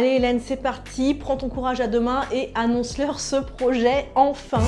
Allez Hélène, c'est parti, prends ton courage à deux mains et annonce-leur ce projet enfin.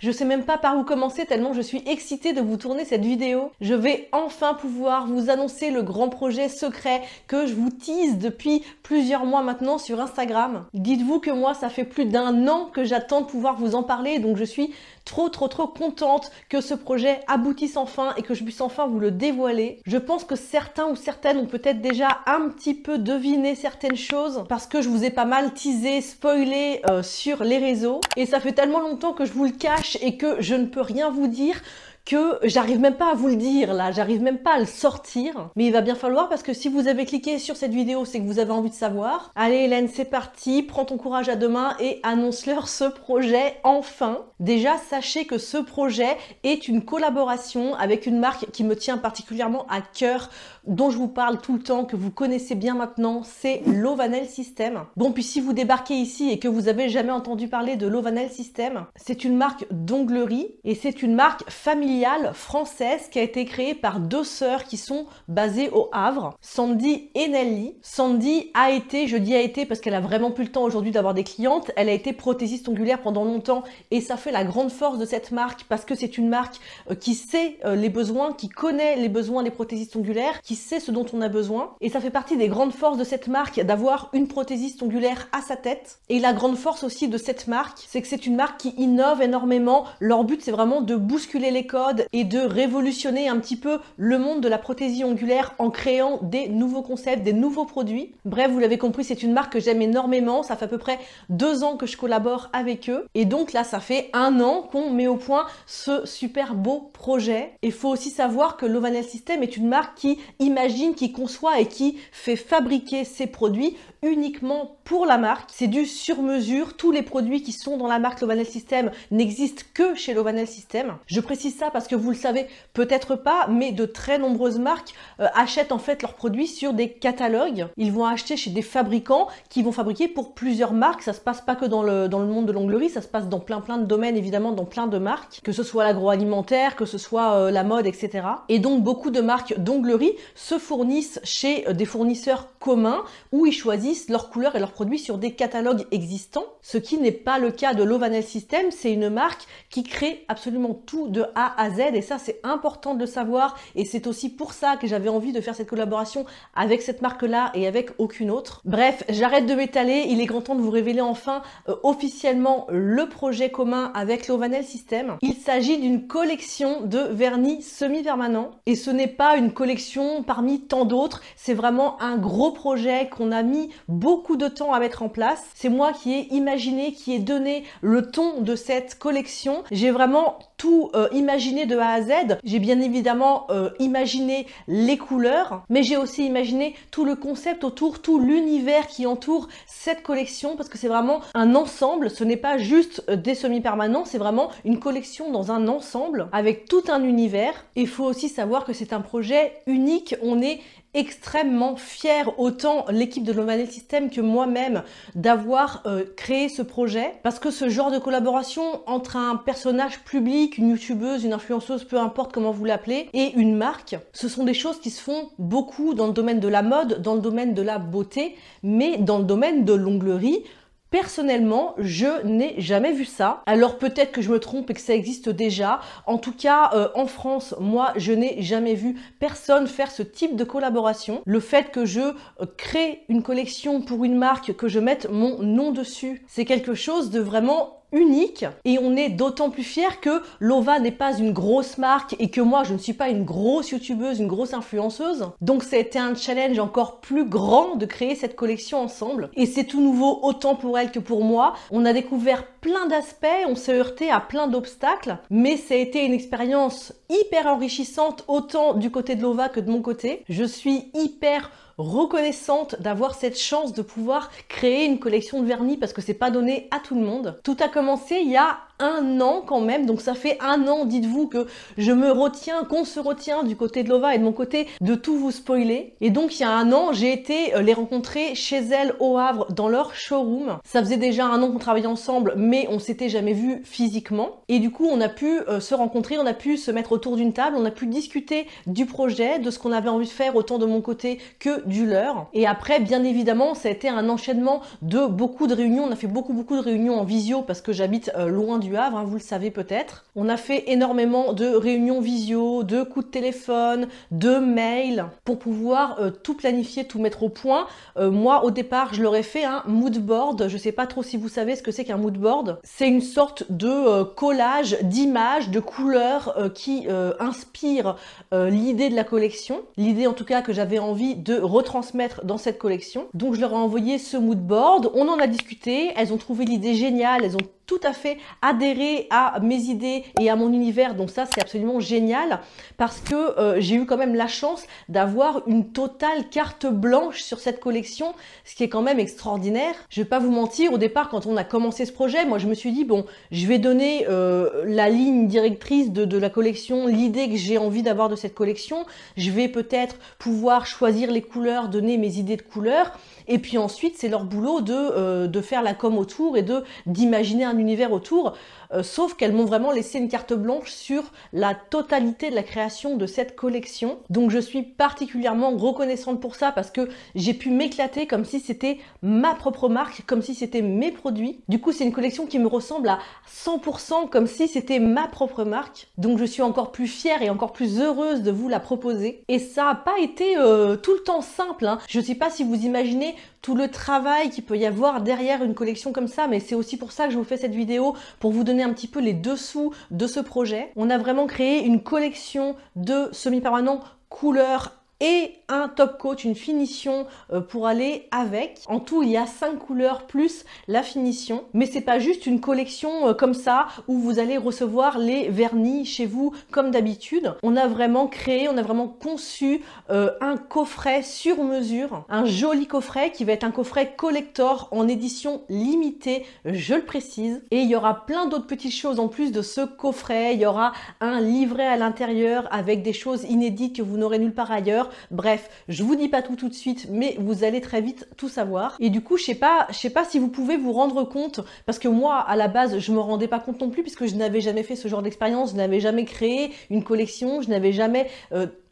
Je sais même pas par où commencer tellement je suis excitée de vous tourner cette vidéo. Je vais enfin pouvoir vous annoncer le grand projet secret que je vous tease depuis plusieurs mois maintenant sur Instagram. Dites-vous que moi, ça fait plus d'1 an que j'attends de pouvoir vous en parler, donc je suis trop contente que ce projet aboutisse enfin et que je puisse enfin vous le dévoiler. Je pense que certains ou certaines ont peut-être déjà un petit peu deviné certaines choses parce que je vous ai pas mal teasé, spoilé sur les réseaux et ça fait tellement longtemps que je vous le cache et que je ne peux rien vous dire que j'arrive même pas à vous le dire là, j'arrive même pas à le sortir. Mais il va bien falloir parce que si vous avez cliqué sur cette vidéo, c'est que vous avez envie de savoir. Allez Hélène, c'est parti, prends ton courage à deux mains et annonce-leur ce projet enfin. Déjà, sachez que ce projet est une collaboration avec une marque qui me tient particulièrement à cœur, dont je vous parle tout le temps, que vous connaissez bien maintenant, c'est Lovanel System. Bon, puis si vous débarquez ici et que vous avez jamais entendu parler de Lovanel System, c'est une marque d'onglerie et c'est une marque familiale française qui a été créée par deux sœurs qui sont basées au Havre, Sandy et Nelly. Sandy a été, je dis a été parce qu'elle a vraiment plus le temps aujourd'hui d'avoir des clientes, elle a été prothésiste ongulaire pendant longtemps et ça fait la grande force de cette marque parce que c'est une marque qui sait les besoins, qui connaît les besoins des prothésistes ongulaires, qui sait ce dont on a besoin et ça fait partie des grandes forces de cette marque d'avoir une prothésiste ongulaire à sa tête. Et la grande force aussi de cette marque, c'est que c'est une marque qui innove énormément. Leur but, c'est vraiment de bousculer les codes et de révolutionner un petit peu le monde de la prothésie ongulaire en créant des nouveaux concepts, des nouveaux produits. Bref, vous l'avez compris, c'est une marque que j'aime énormément. Ça fait à peu près 2 ans que je collabore avec eux. Et donc là, ça fait 1 an qu'on met au point ce super beau projet. Il faut aussi savoir que Lovanel System est une marque qui imagine, qui conçoit et qui fait fabriquer ses produits uniquement pour la marque. C'est du sur-mesure. Tous les produits qui sont dans la marque Lovanel System n'existent que chez Lovanel System. Je précise ça parce que vous le savez peut-être pas, mais de très nombreuses marques achètent en fait leurs produits sur des catalogues. Ils vont acheter chez des fabricants qui vont fabriquer pour plusieurs marques. Ça se passe pas que dans le monde de l'onglerie, ça se passe dans plein de domaines, évidemment, dans plein de marques, que ce soit l'agroalimentaire, que ce soit la mode, etc. Et donc beaucoup de marques d'onglerie se fournissent chez des fournisseurs communs où ils choisissent leurs couleurs et leurs produits sur des catalogues existants, ce qui n'est pas le cas de Lovanel System. C'est une marque qui crée absolument tout de A à Z et ça c'est important de le savoir et c'est aussi pour ça que j'avais envie de faire cette collaboration avec cette marque-là et avec aucune autre. Bref, j'arrête de m'étaler, il est grand temps de vous révéler enfin officiellement le projet commun avec Lovanel System. Il s'agit d'une collection de vernis semi-permanents et ce n'est pas une collection parmi tant d'autres, c'est vraiment un gros projet qu'on a mis beaucoup de temps à mettre en place. C'est moi qui ai imaginé, qui ai donné le ton de cette collection. J'ai vraiment tout imaginé de A à Z. J'ai bien évidemment imaginé les couleurs, mais j'ai aussi imaginé tout le concept autour, tout l'univers qui entoure cette collection, parce que c'est vraiment un ensemble. Ce n'est pas juste des semi-permanents, c'est vraiment une collection dans un ensemble avec tout un univers. Il faut aussi savoir que c'est un projet unique. On est extrêmement fière, autant l'équipe de Lovanel System que moi-même, d'avoir créé ce projet, parce que ce genre de collaboration entre un personnage public, une youtubeuse, une influenceuse, peu importe comment vous l'appelez, et une marque, ce sont des choses qui se font beaucoup dans le domaine de la mode, dans le domaine de la beauté, mais dans le domaine de l'onglerie, personnellement, je n'ai jamais vu ça. Alors peut-être que je me trompe et que ça existe déjà. En tout cas, en France, moi, je n'ai jamais vu personne faire ce type de collaboration. Le fait que je crée une collection pour une marque, que je mette mon nom dessus, c'est quelque chose de vraiment unique et on est d'autant plus fiers que Lova n'est pas une grosse marque et que moi je ne suis pas une grosse youtubeuse, une grosse influenceuse. Donc ça a été un challenge encore plus grand de créer cette collection ensemble et c'est tout nouveau autant pour elle que pour moi. On a découvert plein d'aspects, on s'est heurté à plein d'obstacles, mais ça a été une expérience hyper enrichissante autant du côté de Lova que de mon côté. Je suis hyper reconnaissante d'avoir cette chance de pouvoir créer une collection de vernis parce que c'est pas donné à tout le monde. Tout a commencé il y a 1 an quand même. Donc ça fait 1 an, dites-vous, que je me retiens, qu'on se retient du côté de Lova et de mon côté de tout vous spoiler. Et donc il y a 1 an, j'ai été les rencontrer chez elles au Havre dans leur showroom. Ça faisait déjà 1 an qu'on travaillait ensemble, mais on s'était jamais vu physiquement. Et du coup, on a pu se rencontrer, on a pu se mettre autour d'une table, on a pu discuter du projet, de ce qu'on avait envie de faire autant de mon côté que du leur. Et après, bien évidemment, ça a été un enchaînement de beaucoup de réunions. On a fait beaucoup de réunions en visio parce que j'habite loin du Havre, hein, vous le savez peut-être. On a fait énormément de réunions visio, de coups de téléphone, de mails pour pouvoir tout planifier, tout mettre au point. Moi, au départ, je leur ai fait un mood board. Je sais pas trop si vous savez ce que c'est qu'un mood board. C'est une sorte de collage d'images, de couleurs qui inspire l'idée de la collection. L'idée en tout cas que j'avais envie de retransmettre dans cette collection. Donc je leur ai envoyé ce mood board. On en a discuté. Elles ont trouvé l'idée géniale. Elles ont tout à fait adhéré à mes idées et à mon univers, donc ça c'est absolument génial parce que j'ai eu quand même la chance d'avoir une totale carte blanche sur cette collection, ce qui est quand même extraordinaire. Je vais pas vous mentir, au départ quand on a commencé ce projet, moi je me suis dit bon, je vais donner la ligne directrice de la collection, l'idée que j'ai envie d'avoir de cette collection, je vais peut-être pouvoir choisir les couleurs, donner mes idées de couleurs, et puis ensuite c'est leur boulot de faire la com autour et d'imaginer un univers autour, sauf qu'elles m'ont vraiment laissé une carte blanche sur la totalité de la création de cette collection. Donc je suis particulièrement reconnaissante pour ça parce que j'ai pu m'éclater comme si c'était ma propre marque, comme si c'était mes produits. Du coup c'est une collection qui me ressemble à 100% comme si c'était ma propre marque. Donc je suis encore plus fière et encore plus heureuse de vous la proposer. Et ça n'a pas été tout le temps simple, hein. Je ne sais pas si vous imaginez tout le travail qu'il peut y avoir derrière une collection comme ça, mais c'est aussi pour ça que je vous fais cette vidéo, pour vous donner un petit peu les dessous de ce projet. On a vraiment créé une collection de semi-permanents couleur et un top coat, une finition pour aller avec. En tout, il y a 5 couleurs plus la finition. Mais c'est pas juste une collection comme ça où vous allez recevoir les vernis chez vous comme d'habitude. On a vraiment créé, on a vraiment conçu un coffret sur mesure, un joli coffret qui va être un coffret collector en édition limitée, je le précise. Et il y aura plein d'autres petites choses en plus de ce coffret. Il y aura un livret à l'intérieur avec des choses inédites que vous n'aurez nulle part ailleurs. Bref, je vous dis pas tout de suite, mais vous allez très vite tout savoir. Et du coup, je sais pas si vous pouvez vous rendre compte, parce que moi, à la base, je me rendais pas compte non plus, puisque je n'avais jamais fait ce genre d'expérience, je n'avais jamais créé une collection, je n'avais jamais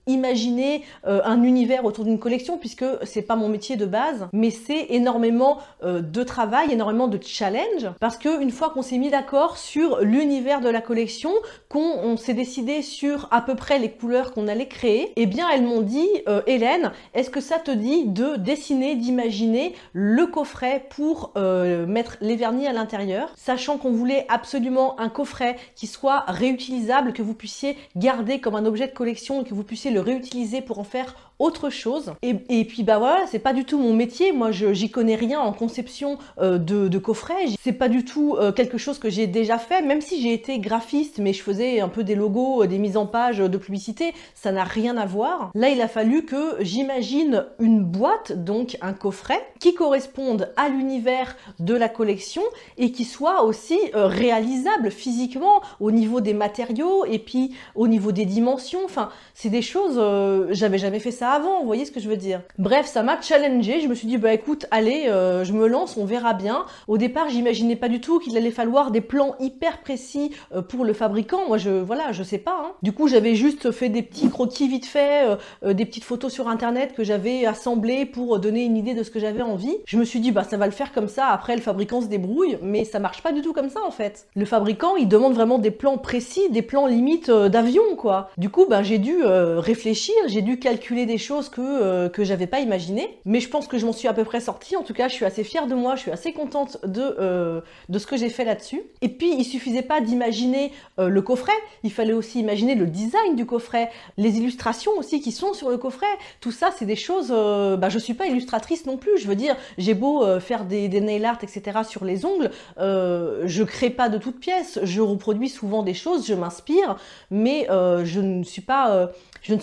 imaginer un univers autour d'une collection, puisque c'est pas mon métier de base, mais c'est énormément de travail, énormément de challenge, parce que une fois qu'on s'est mis d'accord sur l'univers de la collection, qu'on s'est décidé sur à peu près les couleurs qu'on allait créer, eh bien elles m'ont dit Hélène, est-ce que ça te dit de dessiner, d'imaginer le coffret pour mettre les vernis à l'intérieur, sachant qu'on voulait absolument un coffret qui soit réutilisable, que vous puissiez garder comme un objet de collection et que vous puissiez le réutiliser pour en faire autre chose. Et puis bah voilà, c'est pas du tout mon métier, moi j'y connais rien en conception de coffrets, c'est pas du tout quelque chose que j'ai déjà fait, même si j'ai été graphiste, mais je faisais un peu des logos, des mises en page de publicité, ça n'a rien à voir. Là il a fallu que j'imagine une boîte, donc un coffret, qui corresponde à l'univers de la collection et qui soit aussi réalisable physiquement au niveau des matériaux et puis au niveau des dimensions, enfin c'est des choses, j'avais jamais fait ça avant, vous voyez ce que je veux dire. Bref, ça m'a challengé, je me suis dit bah écoute, allez, je me lance, on verra bien. Au départ, j'imaginais pas du tout qu'il allait falloir des plans hyper précis pour le fabricant. Moi, je sais pas, hein. Du coup, j'avais juste fait des petits croquis vite fait, des petites photos sur internet que j'avais assemblées pour donner une idée de ce que j'avais envie. Je me suis dit bah ça va le faire comme ça, après le fabricant se débrouille, mais ça marche pas du tout comme ça en fait. Le fabricant, il demande vraiment des plans précis, des plans limite d'avion quoi. Du coup, bah j'ai dû réfléchir, j'ai dû calculer des choses que j'avais pas imaginées, mais je pense que je m'en suis à peu près sortie. En tout cas, je suis assez fière de moi, je suis assez contente de ce que j'ai fait là-dessus. Et puis, il suffisait pas d'imaginer le coffret, il fallait aussi imaginer le design du coffret, les illustrations aussi qui sont sur le coffret. Tout ça, c'est des choses... je suis pas illustratrice non plus, je veux dire, j'ai beau faire des nail art, etc. sur les ongles, je crée pas de toutes pièces, je reproduis souvent des choses, je m'inspire, mais je ne suis pas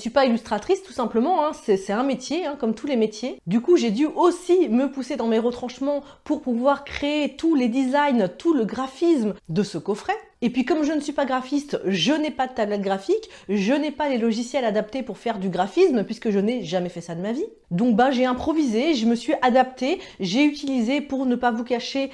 suis pas illustratrice tout simplement, hein. C'est un métier, hein, comme tous les métiers. Du coup, j'ai dû aussi me pousser dans mes retranchements pour pouvoir créer tous les designs, tout le graphisme de ce coffret. Et puis comme je ne suis pas graphiste, je n'ai pas de tablette graphique, je n'ai pas les logiciels adaptés pour faire du graphisme puisque je n'ai jamais fait ça de ma vie. Donc j'ai improvisé, je me suis adaptée, j'ai utilisé, pour ne pas vous cacher,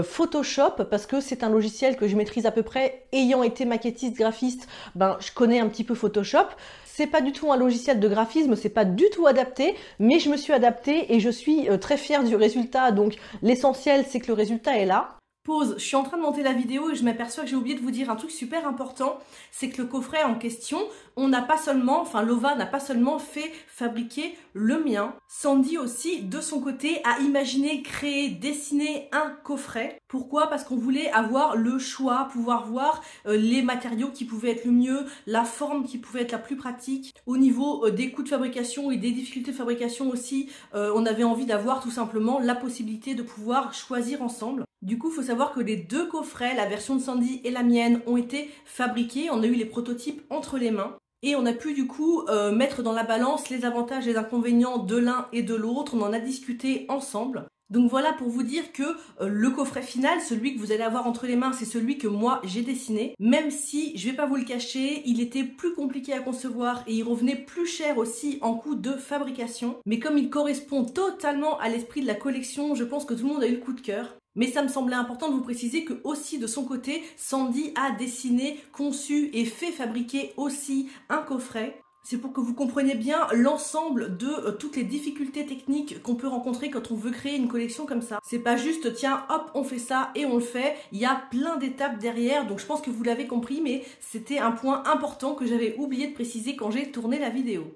Photoshop parce que c'est un logiciel que je maîtrise à peu près. Ayant été maquettiste, graphiste, je connais un petit peu Photoshop. C'est pas du tout un logiciel de graphisme, c'est pas du tout adapté, mais je me suis adaptée et je suis très fière du résultat. Donc l'essentiel, c'est que le résultat est là. Pause, je suis en train de monter la vidéo et je m'aperçois que j'ai oublié de vous dire un truc super important, c'est que le coffret en question, Lova n'a pas seulement fait fabriquer le mien, Sandy aussi, de son côté, a imaginé, créé, dessiné un coffret. Pourquoi? Parce qu'on voulait avoir le choix, pouvoir voir les matériaux qui pouvaient être le mieux, la forme qui pouvait être la plus pratique. Au niveau des coûts de fabrication et des difficultés de fabrication aussi, on avait envie d'avoir tout simplement la possibilité de pouvoir choisir ensemble. Du coup, il faut savoir que les deux coffrets, la version de Sandy et la mienne, ont été fabriqués. On a eu les prototypes entre les mains. Et on a pu du coup mettre dans la balance les avantages et les inconvénients de l'un et de l'autre. On en a discuté ensemble. Donc voilà pour vous dire que le coffret final, celui que vous allez avoir entre les mains, c'est celui que moi j'ai dessiné. Même si, je vais pas vous le cacher, il était plus compliqué à concevoir et il revenait plus cher aussi en coût de fabrication. Mais comme il correspond totalement à l'esprit de la collection, je pense que tout le monde a eu le coup de cœur. Mais ça me semblait important de vous préciser que aussi de son côté, Sandy a dessiné, conçu et fait fabriquer aussi un coffret. C'est pour que vous compreniez bien l'ensemble de toutes les difficultés techniques qu'on peut rencontrer quand on veut créer une collection comme ça. C'est pas juste tiens hop on fait ça et on le fait, il y a plein d'étapes derrière, donc je pense que vous l'avez compris, mais c'était un point important que j'avais oublié de préciser quand j'ai tourné la vidéo.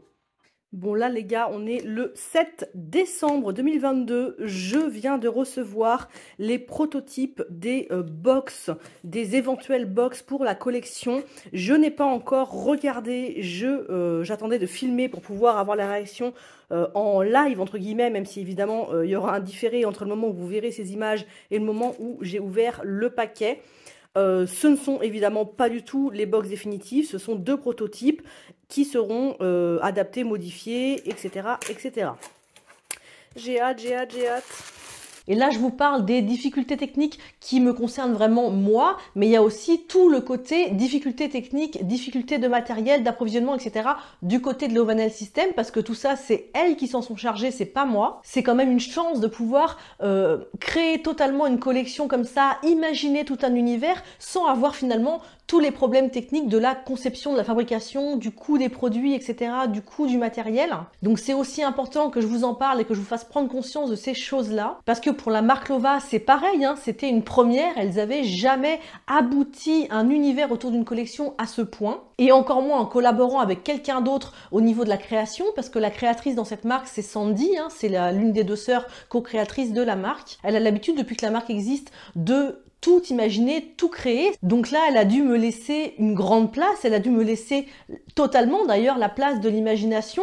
Bon là les gars, on est le 7 décembre 2022, je viens de recevoir les prototypes des box, des éventuelles box pour la collection. Je n'ai pas encore regardé, j'attendais de filmer pour pouvoir avoir la réaction en live entre guillemets, même si évidemment il y aura un différé entre le moment où vous verrez ces images et le moment où j'ai ouvert le paquet. Ce ne sont évidemment pas du tout les box définitives, ce sont deux prototypes qui seront adaptés, modifiés, etc. etc. J'ai hâte, j'ai hâte, j'ai hâte. Et là, je vous parle des difficultés techniques qui me concernent vraiment moi, mais il y a aussi tout le côté difficultés techniques, difficultés de matériel, d'approvisionnement, etc. du côté de l'Ovanel System, parce que tout ça, c'est elles qui s'en sont chargées, c'est pas moi. C'est quand même une chance de pouvoir créer totalement une collection comme ça, imaginer tout un univers, sans avoir finalement tous les problèmes techniques de la conception, de la fabrication, du coût des produits, etc., du coût du matériel. Donc c'est aussi important que je vous en parle et que je vous fasse prendre conscience de ces choses-là, parce que pour la marque Lova, c'est pareil, hein, c'était une première, elles avaient jamais abouti un univers autour d'une collection à ce point, et encore moins en collaborant avec quelqu'un d'autre au niveau de la création, parce que la créatrice dans cette marque, c'est Sandy, hein, c'est l'une des deux sœurs co-créatrices de la marque. Elle a l'habitude, depuis que la marque existe, de tout imaginer, tout créer. Donc là, elle a dû me laisser une grande place, elle a dû me laisser totalement d'ailleurs la place de l'imagination,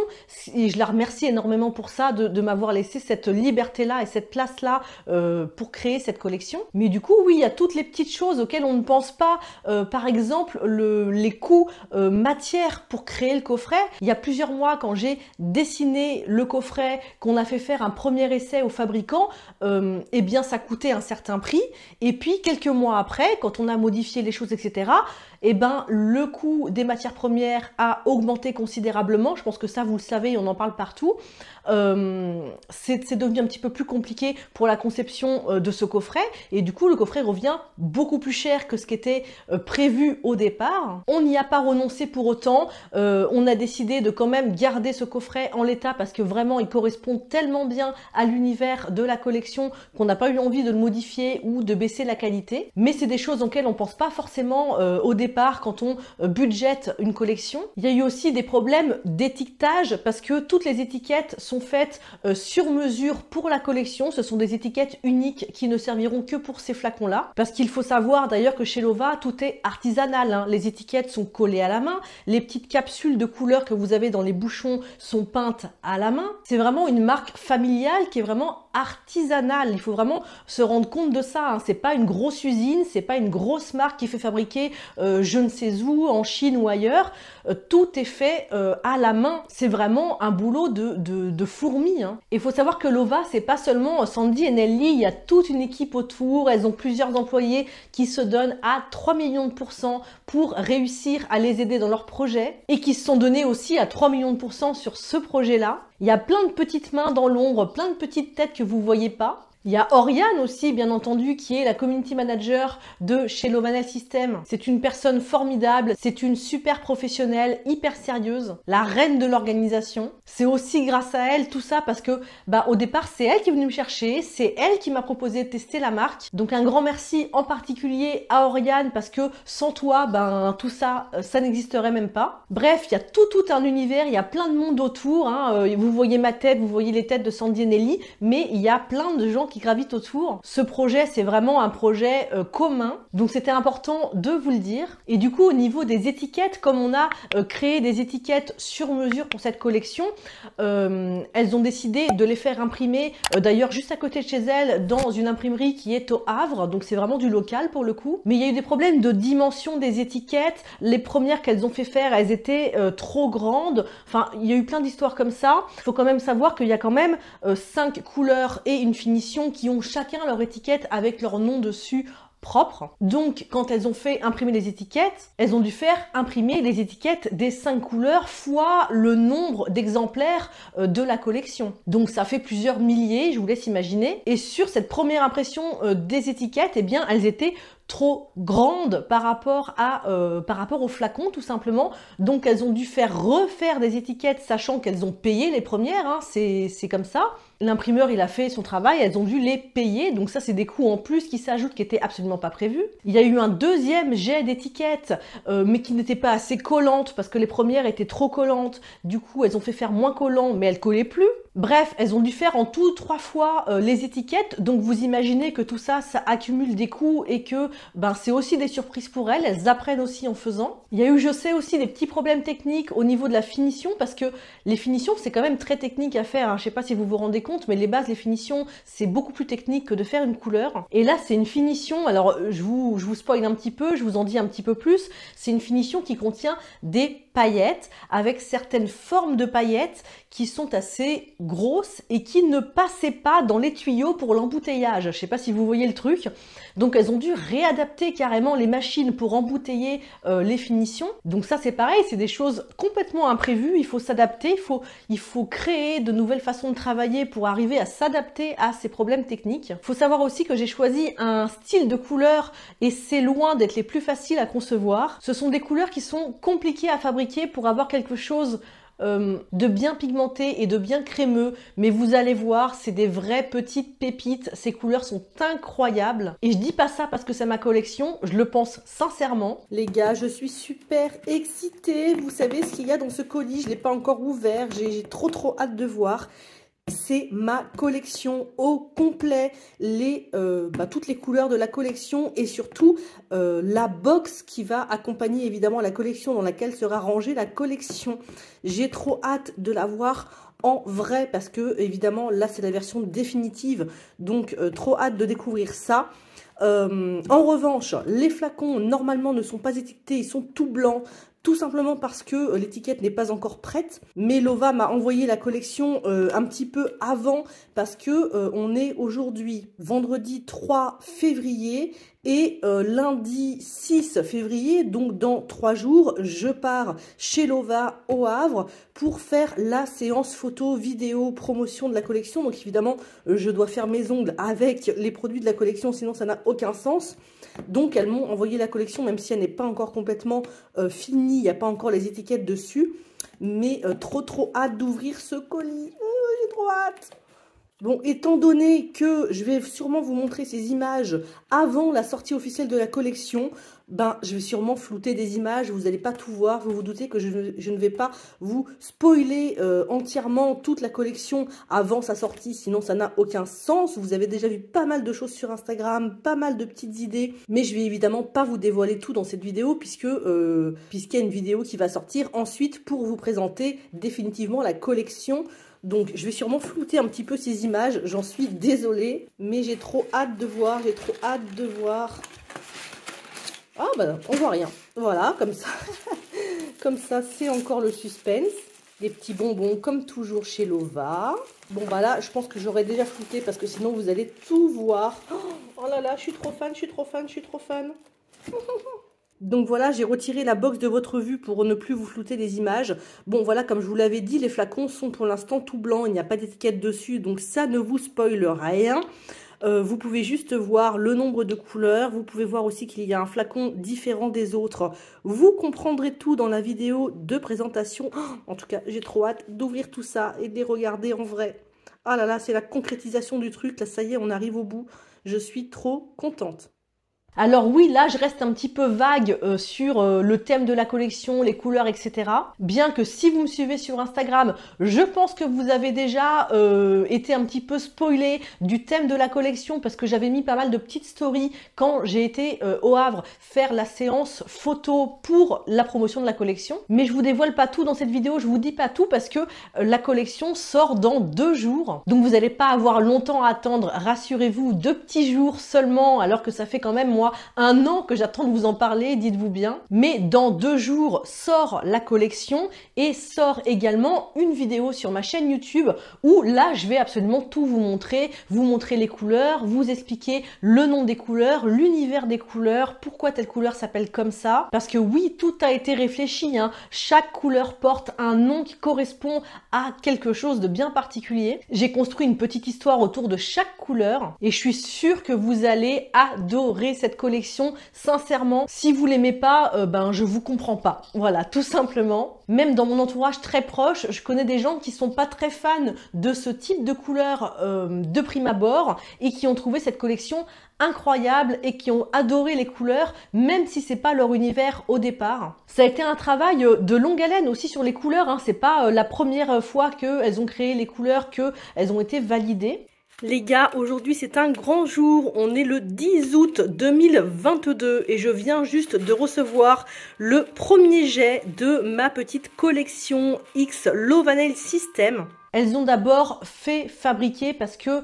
et je la remercie énormément pour ça, de m'avoir laissé cette liberté-là et cette place-là pour créer cette collection. Mais du coup, oui, il y a toutes les petites choses auxquelles on ne pense pas, par exemple les coûts matière pour créer le coffret. Il y a plusieurs mois, quand j'ai dessiné le coffret, qu'on a fait faire un premier essai au fabricant, eh bien ça coûtait un certain prix, et puis quelques mois après, quand on a modifié les choses, etc., eh ben, le coût des matières premières a augmenté considérablement. Je pense que ça, vous le savez, on en parle partout. C'est devenu un petit peu plus compliqué pour la conception de ce coffret. Et du coup, le coffret revient beaucoup plus cher que ce qui était prévu au départ. On n'y a pas renoncé pour autant. On a décidé de quand même garder ce coffret en l'état parce que vraiment, il correspond tellement bien à l'univers de la collection qu'on n'a pas eu envie de le modifier ou de baisser la qualité. Mais c'est des choses auxquelles on pense pas forcément au départ quand on budgète une collection. Il y a eu aussi des problèmes d'étiquetage parce que toutes les étiquettes sont faites sur mesure pour la collection. Ce sont des étiquettes uniques qui ne serviront que pour ces flacons-là. Parce qu'il faut savoir d'ailleurs que chez Lova, tout est artisanal, hein. Les étiquettes sont collées à la main. Les petites capsules de couleurs que vous avez dans les bouchons sont peintes à la main. C'est vraiment une marque familiale qui est vraiment artisanale. Il faut vraiment se rendre compte de ça, hein. C'est pas une grosse usine, c'est pas une grosse marque qui fait fabriquer je ne sais où, en Chine ou ailleurs. Tout est fait à la main. C'est vraiment un boulot de fourmi. Hein. Il faut savoir que Lova, c'est pas seulement Sandy et Nelly, il y a toute une équipe autour. Elles ont plusieurs employés qui se donnent à 3 millions de % pour réussir à les aider dans leur projet et qui se sont donnés aussi à 3 millions de % sur ce projet-là. Il y a plein de petites mains dans l'ombre, plein de petites têtes que vous voyez pas. Il y a Oriane aussi, bien entendu, qui est la community manager de chez Lovanel System. C'est une personne formidable, c'est une super professionnelle, hyper sérieuse, la reine de l'organisation. C'est aussi grâce à elle, tout ça, parce que au départ, c'est elle qui est venue me chercher, c'est elle qui m'a proposé de tester la marque. Donc un grand merci en particulier à Oriane, parce que sans toi, tout ça, ça n'existerait même pas. Bref, il y a tout un univers, il y a plein de monde autour. Hein. Vous voyez ma tête, vous voyez les têtes de Sandy et Nelly, mais il y a plein de gens qui gravitent autour. Ce projet, c'est vraiment un projet commun, donc c'était important de vous le dire. Et du coup, au niveau des étiquettes, comme on a créé des étiquettes sur mesure pour cette collection, elles ont décidé de les faire imprimer, d'ailleurs juste à côté de chez elles, dans une imprimerie qui est au Havre, donc c'est vraiment du local pour le coup. Mais il y a eu des problèmes de dimension des étiquettes. Les premières qu'elles ont fait faire, elles étaient trop grandes. Enfin, il y a eu plein d'histoires comme ça. Il faut quand même savoir qu'il y a quand même 5 couleurs et une finition qui ont chacun leur étiquette avec leur nom dessus propre. Donc, quand elles ont fait imprimer les étiquettes, elles ont dû faire imprimer les étiquettes des 5 couleurs fois le nombre d'exemplaires de la collection. Donc, ça fait plusieurs milliers, je vous laisse imaginer. Et sur cette première impression des étiquettes, eh bien, elles étaient trop grandes par rapport au flacon, tout simplement. Donc, elles ont dû refaire des étiquettes, sachant qu'elles ont payé les premières, hein, c'est comme ça. L'imprimeur, il a fait son travail, elles ont dû les payer, donc ça, c'est des coûts en plus qui s'ajoutent, qui étaient absolument pas prévus. Il y a eu un deuxième jet d'étiquettes, mais qui n'était pas assez collante, parce que les premières étaient trop collantes. Du coup, elles ont fait faire moins collant, mais elles collaient plus. Bref, elles ont dû faire en tout 3 fois les étiquettes, donc vous imaginez que tout ça, ça accumule des coûts et que c'est aussi des surprises pour elles, elles apprennent aussi en faisant. Il y a eu, je sais aussi, des petits problèmes techniques au niveau de la finition, parce que les finitions, c'est quand même très technique à faire, hein. Je sais pas si vous vous rendez compte, mais les bases, les finitions, c'est beaucoup plus technique que de faire une couleur. Et là, c'est une finition, alors je vous spoil un petit peu, je vous en dis un petit peu plus, c'est une finition qui contient des paillettes, avec certaines formes de paillettes qui sont assez grosses et qui ne passaient pas dans les tuyaux pour l'embouteillage. Je sais pas si vous voyez le truc. Donc elles ont dû réadapter carrément les machines pour embouteiller les finitions. Donc ça c'est pareil, c'est des choses complètement imprévues, il faut s'adapter, il faut créer de nouvelles façons de travailler pour arriver à s'adapter à ces problèmes techniques. Il faut savoir aussi que j'ai choisi un style de couleur et c'est loin d'être les plus faciles à concevoir. Ce sont des couleurs qui sont compliquées à fabriquer pour avoir quelque chose de bien pigmenté et de bien crémeux, mais vous allez voir, c'est des vraies petites pépites, ces couleurs sont incroyables, et je dis pas ça parce que c'est ma collection, je le pense sincèrement. Les gars, je suis super excitée, vous savez ce qu'il y a dans ce colis, je l'ai pas encore ouvert, j'ai trop hâte de voir. C'est ma collection au complet, toutes les couleurs de la collection et surtout la box qui va accompagner évidemment la collection dans laquelle sera rangée la collection. J'ai trop hâte de la voir en vrai parce que évidemment là c'est la version définitive, donc trop hâte de découvrir ça. En revanche, les flacons normalement ne sont pas étiquetés, ils sont tout blancs. Tout simplement parce que l'étiquette n'est pas encore prête. Mais Lova m'a envoyé la collection un petit peu avant parce que on est aujourd'hui vendredi 3 février et lundi 6 février, donc dans 3 jours, je pars chez Lova au Havre pour faire la séance photo, vidéo, promotion de la collection. Donc évidemment, je dois faire mes ongles avec les produits de la collection, sinon ça n'a aucun sens. Donc elles m'ont envoyé la collection, même si elle n'est pas encore complètement finie, il n'y a pas encore les étiquettes dessus. Mais trop hâte d'ouvrir ce colis, j'ai trop hâte. Bon, étant donné que je vais sûrement vous montrer ces images avant la sortie officielle de la collection, je vais sûrement flouter des images, vous n'allez pas tout voir, vous vous doutez que je ne vais pas vous spoiler entièrement toute la collection avant sa sortie, sinon ça n'a aucun sens. Vous avez déjà vu pas mal de choses sur Instagram, pas mal de petites idées, mais je vais évidemment pas vous dévoiler tout dans cette vidéo puisqu'il y a une vidéo qui va sortir ensuite pour vous présenter définitivement la collection. Donc, je vais sûrement flouter un petit peu ces images, j'en suis désolée, mais j'ai trop hâte de voir, Ah bah on voit rien. Voilà, comme ça. Comme ça, c'est encore le suspense. Des petits bonbons comme toujours chez Lova. Bon bah là, je pense que j'aurais déjà flouté parce que sinon vous allez tout voir. Oh là là, je suis trop fan, je suis trop fan, je suis trop fan. Donc voilà, j'ai retiré la box de votre vue pour ne plus vous flouter les images. Bon voilà, comme je vous l'avais dit, les flacons sont pour l'instant tout blancs, il n'y a pas d'étiquette dessus, donc ça ne vous spoile rien. Vous pouvez juste voir le nombre de couleurs, vous pouvez voir aussi qu'il y a un flacon différent des autres. Vous comprendrez tout dans la vidéo de présentation. En tout cas, j'ai trop hâte d'ouvrir tout ça et de les regarder en vrai. Ah là là, c'est la concrétisation du truc, là ça y est, on arrive au bout. Je suis trop contente. Alors oui, là, je reste un petit peu vague sur le thème de la collection, les couleurs, etc. Bien que si vous me suivez sur Instagram, je pense que vous avez déjà été un petit peu spoilé du thème de la collection parce que j'avais mis pas mal de petites stories quand j'ai été au Havre faire la séance photo pour la promotion de la collection. Mais je vous dévoile pas tout dans cette vidéo, je vous dis pas tout parce que la collection sort dans 2 jours. Donc vous n'allez pas avoir longtemps à attendre, rassurez-vous, 2 petits jours seulement alors que ça fait quand même moi 1 an que j'attends de vous en parler, dites-vous bien. Mais dans 2 jours sort la collection et sort également une vidéo sur ma chaîne YouTube où là je vais absolument tout vous montrer les couleurs, vous expliquer le nom des couleurs, l'univers des couleurs, pourquoi telle couleur s'appelle comme ça. Parce que oui, tout a été réfléchi, hein. Chaque couleur porte un nom qui correspond à quelque chose de bien particulier. J'ai construit une petite histoire autour de chaque couleur et je suis sûre que vous allez adorer cette collection. Sincèrement, si vous l'aimez pas, ben je vous comprends pas. Voilà, tout simplement. Même dans mon entourage très proche, je connais des gens qui sont pas très fans de ce type de couleur de prime abord et qui ont trouvé cette collection incroyable et qui ont adoré les couleurs, même si c'est pas leur univers au départ. Ça a été un travail de longue haleine aussi sur les couleurs, hein. C'est pas la première fois qu'elles ont créé les couleurs, qu'elles ont été validées. Les gars, aujourd'hui c'est un grand jour, on est le 10 août 2022 et je viens juste de recevoir le premier jet de ma petite collection X Lova Nail System. Elles ont d'abord fait fabriquer parce que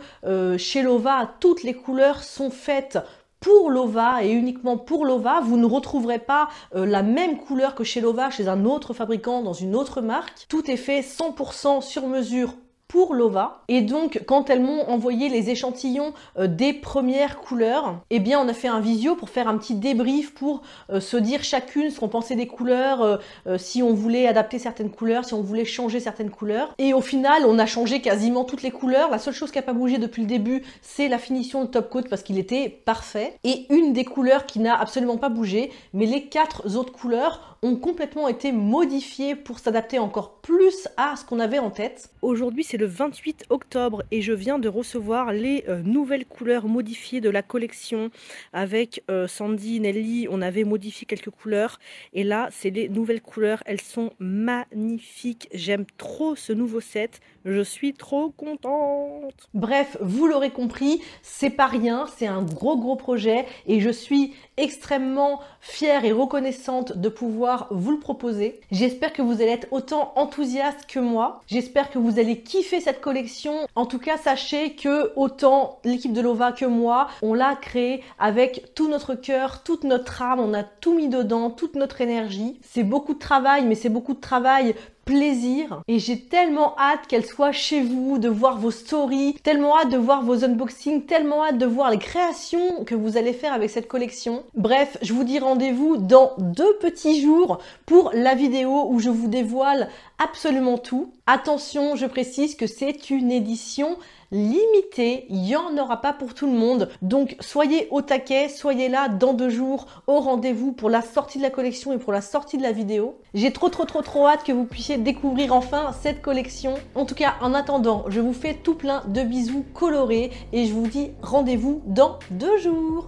chez Lova, toutes les couleurs sont faites pour Lova et uniquement pour Lova. Vous ne retrouverez pas la même couleur que chez Lova, chez un autre fabricant, dans une autre marque. Tout est fait 100% sur mesure pour Lova. Et donc, quand elles m'ont envoyé les échantillons des premières couleurs, eh bien, on a fait un visio pour faire un petit débrief pour se dire chacune ce qu'on pensait des couleurs, si on voulait adapter certaines couleurs, si on voulait changer certaines couleurs. Et au final, on a changé quasiment toutes les couleurs. La seule chose qui n'a pas bougé depuis le début, c'est la finition de top coat parce qu'il était parfait. Et une des couleurs qui n'a absolument pas bougé, mais les 4 autres couleurs ont complètement été modifiées pour s'adapter encore plus à ce qu'on avait en tête. Aujourd'hui, c'est le 28 octobre et je viens de recevoir les nouvelles couleurs modifiées de la collection. Avec Sandy, Nelly, on avait modifié quelques couleurs et là, c'est les nouvelles couleurs. Elles sont magnifiques. J'aime trop ce nouveau set. Je suis trop contente. Bref, vous l'aurez compris, c'est pas rien, c'est un gros projet et je suis extrêmement fière et reconnaissante de pouvoir vous le proposer. J'espère que vous allez être autant enthousiaste que moi. J'espère que vous allez kiffer cette collection. En tout cas, sachez que autant l'équipe de Lova que moi, on l'a créée avec tout notre cœur, toute notre âme, on a tout mis dedans, toute notre énergie. C'est beaucoup de travail, mais c'est beaucoup de travail plaisir et j'ai tellement hâte qu'elle soit chez vous, de voir vos stories, tellement hâte de voir vos unboxings, tellement hâte de voir les créations que vous allez faire avec cette collection. Bref, je vous dis rendez-vous dans 2 petits jours pour la vidéo où je vous dévoile absolument tout. Attention, je précise que c'est une édition limitée, il n'y en aura pas pour tout le monde, donc soyez au taquet, soyez là dans 2 jours au rendez-vous pour la sortie de la collection et pour la sortie de la vidéo. J'ai trop hâte que vous puissiez découvrir enfin cette collection. En tout cas, en attendant, je vous fais tout plein de bisous colorés et je vous dis rendez-vous dans 2 jours.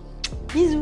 Bisous.